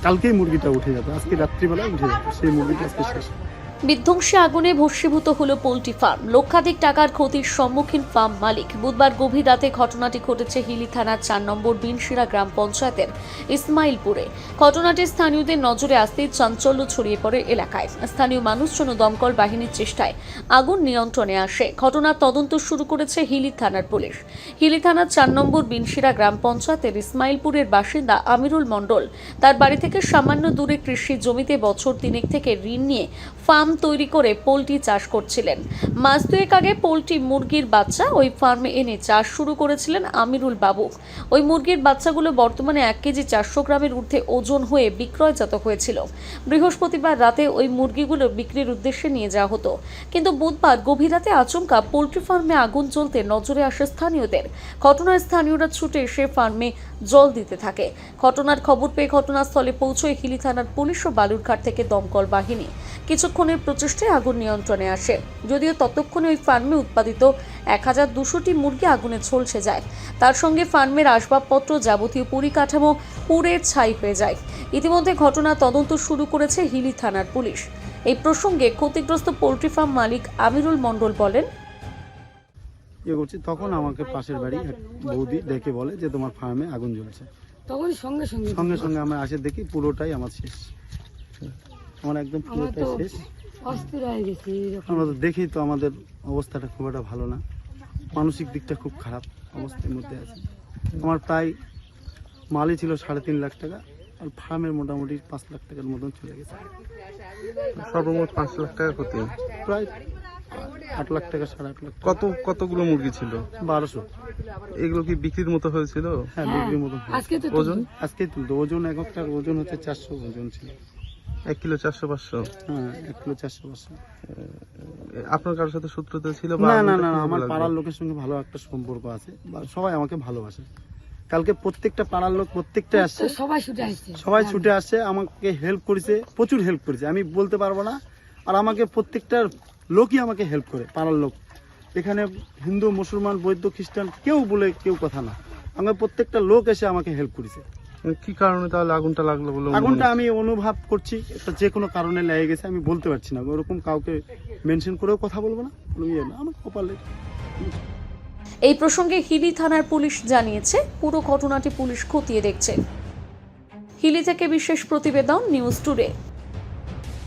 কালকেই মুরগিটা উঠে যাবে, আজকে রাত্রিবেলায় উঠে যাবে, সেই মুরগিটা আজকে শেষ। বিধ্বংসী আগুনে ভস্মীভূত হলো পোল্ট্রি ফার্ম, লক্ষাধিক টাকার ক্ষতির সম্মুখীন ফার্ম মালিক। বুধবার গভীর রাতে ঘটনাটি ঘটেছে হিলি থানার 4 নম্বর বিনশিরা গ্রাম পঞ্চায়েতের ইসমাইলপুরে। ঘটনাটি স্থানীয়দের নজরে আসতেই চাঞ্চল্য ছড়িয়ে পড়ে এলাকায়। স্থানীয় মানুষজন ও দমকল বাহিনীর চেষ্টায় আগুন নিয়ন্ত্রণে আসে। ঘটনার তদন্ত শুরু করেছে হিলি থানার পুলিশ। হিলি থানার 4 নম্বর বিনশিরা গ্রাম পঞ্চায়েতের ইসমাইলপুরের বাসিন্দা আমিরুল মণ্ডল তার বাড়ি থেকে সামান্য দূরে কৃষি জমিতে বছর 3 থেকে ঋণ নিয়ে ফার্ম তৈরি করে পোল্ট্রি চাষ করছিলেন। মাস 2 আগে পোল্ট্রি মুরগির বাচ্চা ওই ফার্মে এনে চাষ শুরু করেছিলেন আমিরুল বাবু। ওই মুরগির বাচ্চাগুলো বর্তমানে 1 কেজি 400 গ্রামের ঊর্ধ্বে ওজন হয়ে বিক্রয়জাত হয়েছিল। বৃহস্পতিবার রাতে ওই মুরগিগুলো বিক্রির উদ্দেশ্যে নিয়ে যাওয়া হতো, কিন্তু বুধবার গভীর রাতে আচমকা পোল্ট্রি ফার্মে আগুন জ্বলতে নজরে আসে স্থানীয়দের। ঘটনায় স্থানীয়রা ছুটে এসে ফার্মে জল দিতে থাকে। ঘটনার খবর পেয়ে ঘটনাস্থলে পৌঁছয় হিলি থানার পুলিশ ও বালুরঘাট থেকে দমকল বাহিনী। কিছুক্ষণের প্রচেষ্টায় আগুন নিয়ন্ত্রণে আসে, যদিও ততক্ষণে ওই ফার্মে উৎপাদিত 1200টি মুরগি আগুনে ঝলসে যায়। তার সঙ্গে ফার্মের আসবাবপত্র, যাবতীয় পরিকাঠামো পুড়ে ছাই হয়ে যায়। ইতিমধ্যে ঘটনা তদন্ত শুরু করেছে হিলি থানার পুলিশ। এই প্রসঙ্গে ক্ষতিগ্রস্ত পোল্ট্রি ফার্ম মালিক আমিরুল মণ্ডল বলেন, করছি তখন আমাকে পাশের বাড়ি এক বৌদি ডেকে বলে যে তোমার ফার্মে আগুন জ্বলছে। তখন সঙ্গে সঙ্গে সঙ্গে সঙ্গে আমরা আসে দেখি পুরোটাই আমার শেষ, আমার একদম পুরোটাই শেষ। অস্থির হয়ে গেছি। আমরা তো দেখি তো আমাদের অবস্থাটা খুব একটা ভালো না, মানসিক দিকটা খুব খারাপ অবস্থার মধ্যে আছে। আমার প্রায় মালই ছিল 3.5 লাখ টাকা, আর ফার্মের মোটামুটি 5 লাখ টাকার মতন চলে গেছে। সর্বমোট 5 লাখ টাকা ক্ষতি। প্রায় 8 লাখ টাকা, 8.5 লাখ। কতগুলো মুরগি ছিল? 1200। এগুলো কি বিক্রির মতো হয়েছিল? হ্যাঁ, বিক্রির মতন। আজকে তো ওজন? আজকে তুলতো ওজন, এক একটার ওজন হচ্ছে 400 ওজন ছিল। 1 কিলো 400-500? হ্যাঁ, 1 কিলো 400-500। আপনার কারোর সাথে শত্রুতা ছিল? না না না, আমার পাড়ার লোকের সঙ্গে ভালো একটা সম্পর্ক আছে, সবাই আমাকে ভালোবাসে। কালকে প্রত্যেকটা পাড়ার লোক প্রত্যেকটা আসছে, সবাই ছুটে আসছে, সবাই ছুটে আসছে, আমাকে হেল্প করেছে, প্রচুর হেল্প করেছে, আমি বলতে পারবো না। আর আমাকে প্রত্যেকটা লোকই আমাকে হেল্প করে, পাড়ার লোক। এখানে হিন্দু, মুসলমান, বৌদ্ধ, খ্রিস্টান কেউ বলে কেউ কথা না, আমাকে প্রত্যেকটা লোক এসে আমাকে হেল্প করেছে। কি কারণে তাহলে আগুনটা লাগলো বলে? আগুনটা আমি অনুভব করছি এটা যে কোনো কারণে লেগে গেছে, আমি বলতে পারছি না, ওরকম কাউকে মেনশন করেও কথা বলবো না, আমার কপালে। এই প্রসঙ্গে হিলি থানার পুলিশ জানিয়েছে, পুরো ঘটনাটি পুলিশ খতিয়ে দেখছে। হিলি থেকে বিশেষ প্রতিবেদন, নিউজ টুডে।